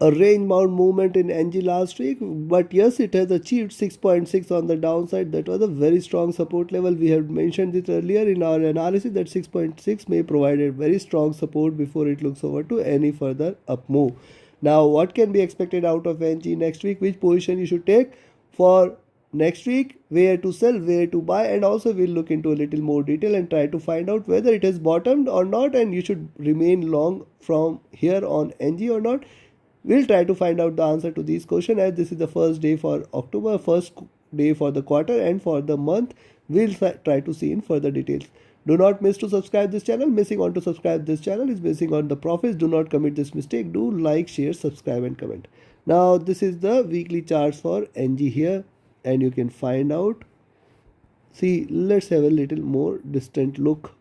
a range bound movement in NG last week, but yes, it has achieved 6.6 on the downside. That was a very strong support level. We have mentioned this earlier in our analysis that 6.6 may provide a very strong support before it looks over to any further up move. Now, what can be expected out of NG next week? Which position you should take for next week, where to sell, where to buy, and also we'll look into a little more detail and try to find out whether it has bottomed or not, and you should remain long from here on NG or not. We'll try to find out the answer to these questions, as this is the first day for October, first day for the quarter, and for the month we'll try to see in further details. Do not miss to subscribe this channel. Missing on to subscribe this channel is missing on the profits. Do not commit this mistake. Do like, share, subscribe and comment. Now this is the weekly charts for NG here, and you can find out. See, let's have a little more distant look.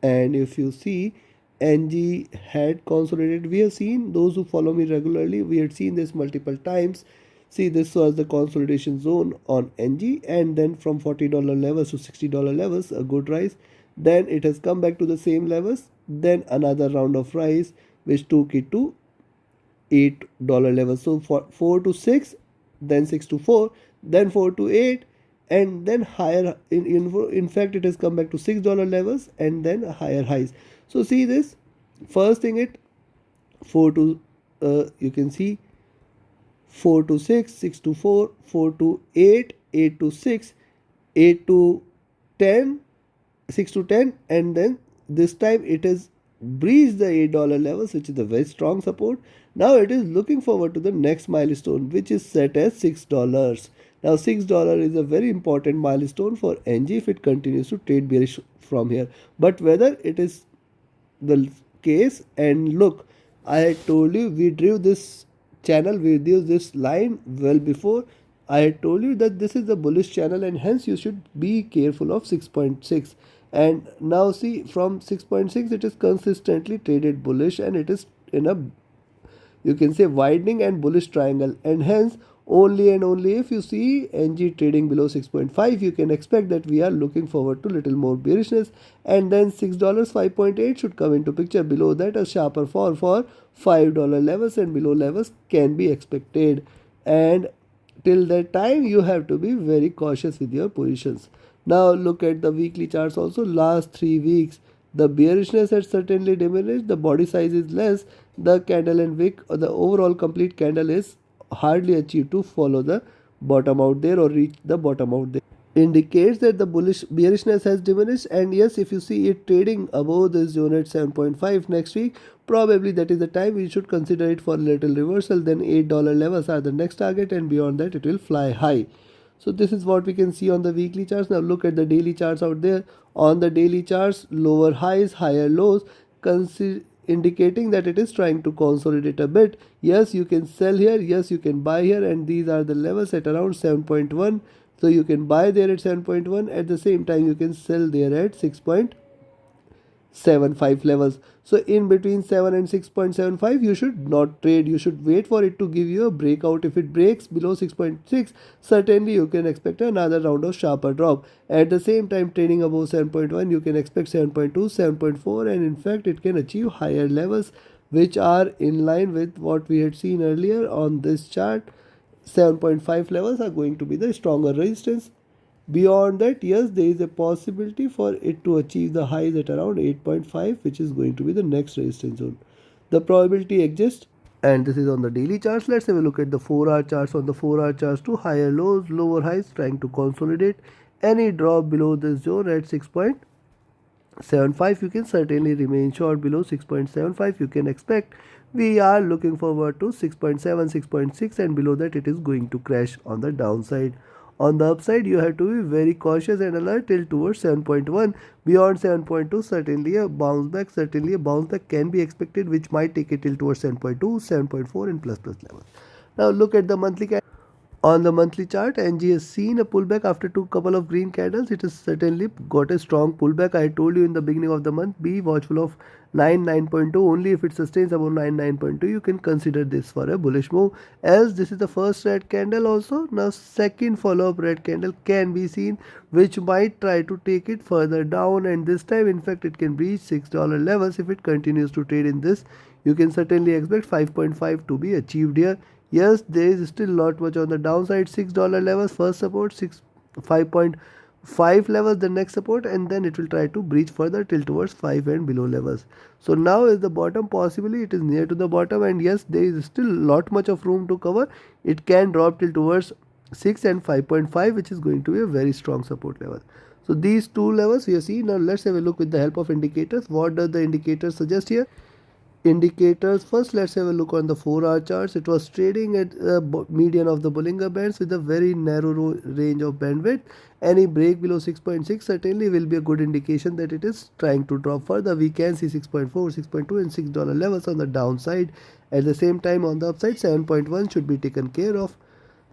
And if you see, NG had consolidated. We have seen, those who follow me regularly, we had seen this multiple times. See, this was the consolidation zone on NG, and then from $40 levels to $60 levels, a good rise. Then it has come back to the same levels. Then another round of rise, which took it to $8 levels. So for 4 to 6, then 6 to 4, then 4 to 8, and then higher. In fact, it has come back to $6 levels and then higher highs. So see this, first thing it 4 to you can see 4 to 6, 6 to 4, 4 to 8, 8 to 6, 8 to 10, 6 to 10, and then this time it has breached the $8 levels, which is a very strong support. Now it is looking forward to the next milestone, which is set as $6. Now $6 is a very important milestone for NG if it continues to trade bearish from here. But whether it is the case, and look, I had told you, we drew this channel, we drew this line well before. I had told you that this is the bullish channel, and hence you should be careful of 6.6. And now see, from 6.6 it is consistently traded bullish, and it is in a, you can say, widening and bullish triangle, and hence only and only if you see NG trading below 6.5, you can expect that we are looking forward to little more bearishness, and then $6 5.8 should come into picture. Below that, a sharper fall for $5 levels and below levels can be expected, and till that time you have to be very cautious with your positions. Now look at the weekly charts also. Last 3 weeks the bearishness has certainly diminished, the body size is less, the candle and wick, or the overall complete candle is hardly achieved to follow the bottom out there or reach the bottom out there. Indicates that the bearishness has diminished, and yes, if you see it trading above this zone at 7.5 next week, probably that is the time we should consider it for a little reversal. Then $8 levels are the next target, and beyond that it will fly high. So this is what we can see on the weekly charts. Now look at the daily charts out there. On the daily charts, lower highs, higher lows, indicating that it is trying to consolidate a bit. Yes, you can sell here, yes, you can buy here, and these are the levels at around 7.1. So you can buy there at 7.1. At the same time, you can sell there at 6.75 levels. So in between 7 and 6.75, you should not trade. You should wait for it to give you a breakout. If it breaks below 6.6, certainly you can expect another round of sharper drop. At the same time, trading above 7.1, you can expect 7.2, 7.4, and in fact it can achieve higher levels, which are in line with what we had seen earlier on this chart. 7.5 levels are going to be the stronger resistance. Beyond that, yes, there is a possibility for it to achieve the highs at around 8.5, which is going to be the next resistance zone. The probability exists, and this is on the daily charts. Let's have a look at the 4-hour charts. On the 4-hour charts, to higher lows, lower highs, trying to consolidate. Any drop below this zone at 6.75, you can certainly remain short. Below 6.75, you can expect we are looking forward to 6.7, 6.6, and below that it is going to crash on the downside. On the upside, you have to be very cautious and alert till towards 7.1. Beyond 7.2, certainly a bounce back can be expected, which might take it till towards 7.2, 7.4 and plus levels. Now look at the monthly candle. On the monthly chart, NG has seen a pullback after couple of green candles. It has certainly got a strong pullback. I told you in the beginning of the month, be watchful of 9.2. Only if it sustains above 9.2, you can consider this for a bullish move. Else, this is the first red candle also. Now, second follow-up red candle can be seen, which might try to take it further down. And this time, in fact, it can reach $6 levels if it continues to trade in this you can certainly expect 5.5 to be achieved here. Yes, there is still not much on the downside. $6 levels, first support, 5.5 levels, the next support, and then it will try to breach further till towards 5 and below levels. So now is the bottom, possibly it is near to the bottom, and yes, there is still lot much of room to cover. It can drop till towards 6 and 5.5, which is going to be a very strong support level. So these two levels we see. Now let's have a look with the help of indicators. What does the indicator suggest here? Indicators, first let's have a look on the 4-hour charts. It was trading at median of the Bollinger Bands with a very narrow range of bandwidth. Any break below 6.6 certainly will be a good indication that it is trying to drop further. We can see 6.4, 6.2 and $6 levels on the downside. At the same time, on the upside, 7.1 should be taken care of.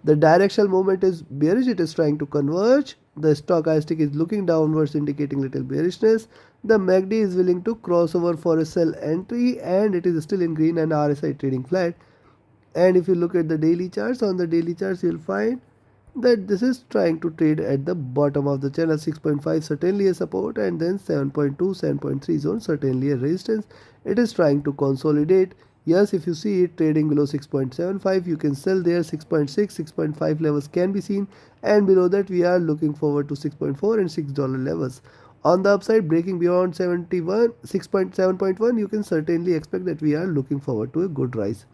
The directional movement is bearish, it is trying to converge. The stochastic is looking downwards, indicating little bearishness. The MACD is willing to cross over for a sell entry, and it is still in green and RSI trading flat. And if you look at the daily charts, on the daily charts you will find that this is trying to trade at the bottom of the channel. 6.5 certainly a support, and then 7.2, 7.3 zone certainly a resistance. It is trying to consolidate. Yes, if you see it trading below 6.75, you can sell there. 6.6, 6.5 levels can be seen, and below that we are looking forward to 6.4 and $6 levels. On the upside, breaking beyond 71, 6.7.1, you can certainly expect that we are looking forward to a good rise.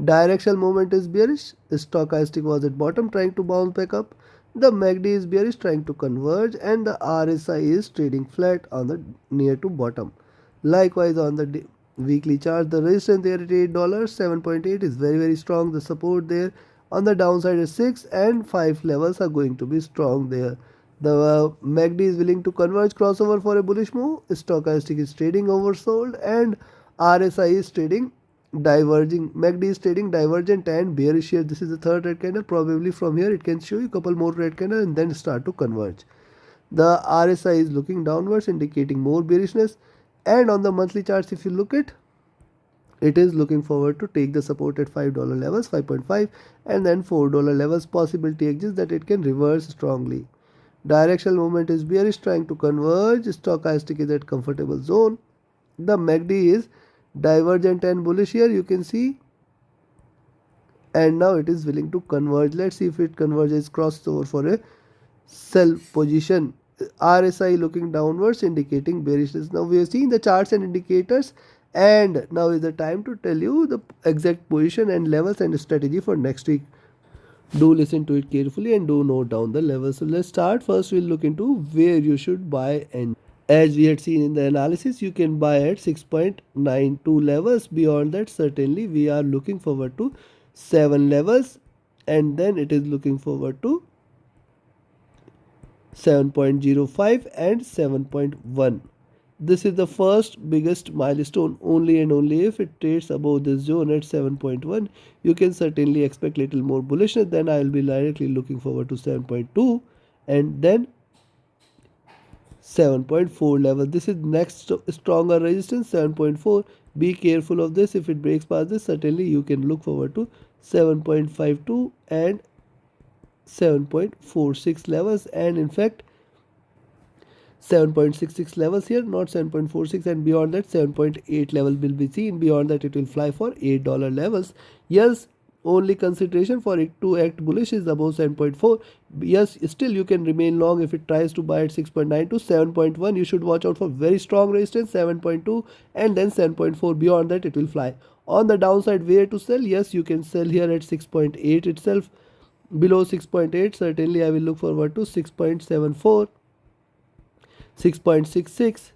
Directional movement is bearish. The stochastic was at bottom trying to bounce back up. The MACD is bearish trying to converge, and the RSI is trading flat on the near to bottom. Likewise on the weekly chart, the resistance there at $8, 7.8 is very strong. The support there on the downside is 6 and 5 levels are going to be strong there. The MACD is willing to converge, crossover for a bullish move. Stochastic is trading oversold, and RSI is trading diverging. MACD is trading divergent and bearish here. This is the third red candle. Probably from here it can show you a couple more red candles and then start to converge. The RSI is looking downwards, indicating more bearishness. And on the monthly charts, if you look at, it is looking forward to take the support at $5 levels, 5.5, and then $4 levels. Possibility exists that it can reverse strongly. Directional movement is bearish trying to converge. Stochastic is at comfortable zone. The MACD is divergent and bullish here, you can see, and now it is willing to converge. Let's see if it converges, crosses over for a sell position. RSI looking downwards, indicating bearishness. Now we have seen the charts and indicators, and now is the time to tell you the exact position and levels and strategy for next week. Do listen to it carefully and do note down the levels. So let's start. First we'll look into where you should buy, and as we had seen in the analysis, you can buy at 6.92 levels. Beyond that, certainly we are looking forward to 7 levels, and then it is looking forward to 7.05 and 7.1. This is the first biggest milestone. Only and only if it trades above this zone at 7.1, you can certainly expect little more bullishness. Then I will be directly looking forward to 7.2 and then 7.4 level. This is next stronger resistance, 7.4. Be careful of this. If it breaks past this, certainly you can look forward to 7.52 and 7.46 levels, and in fact 7.66 levels here, not 7.46, and beyond that 7.8 level will be seen. Beyond that it will fly for $8 levels. Yes, only consideration for it to act bullish is above 7.4. Yes, still you can remain long if it tries to buy at 6.9 to 7.1. You should watch out for very strong resistance, 7.2 and then 7.4. Beyond that it will fly. On the downside, where to sell? Yes, you can sell here at 6.8 itself. Below 6.8, certainly I will look forward to 6.74, 6.66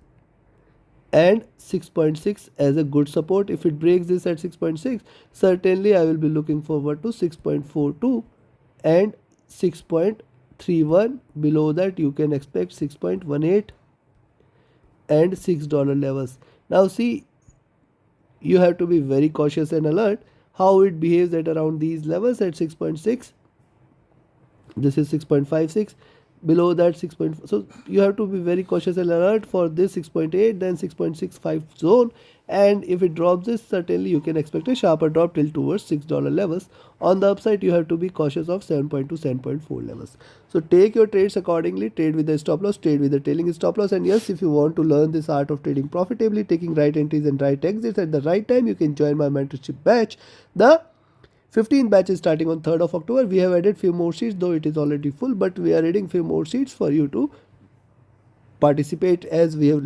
and 6.6 as a good support. If it breaks this at 6.6, certainly I will be looking forward to 6.42 and 6.31. Below that you can expect 6.18 and $6 levels. Now see, you have to be very cautious and alert how it behaves at around these levels at 6.6. This is 6.56. below that 6 point, so you have to be very cautious and alert for this 6.8, then 6.65 zone, and if it drops this, certainly you can expect a sharper drop till towards $6 levels. On the upside, you have to be cautious of 7.2, 7.4 levels. So take your trades accordingly, trade with the stop loss, trade with the trailing stop loss. And yes, if you want to learn this art of trading profitably, taking right entries and right exits at the right time, you can join my mentorship batch. The 15 batches starting on 3rd of October. We have added few more seats, though it is already full, but we are adding few more seats for you to participate, as we have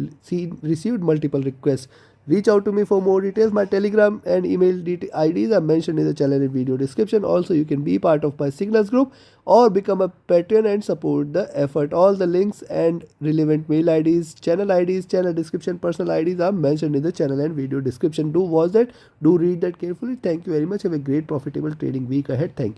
received multiple requests. Reach out to me for more details. My telegram and email IDs are mentioned in the channel and video description. Also, you can be part of my signals group or become a patron and support the effort. All the links and relevant mail IDs, channel description, personal IDs are mentioned in the channel and video description. Do watch that, do read that carefully. Thank you very much. Have a great profitable trading week ahead. Thank you.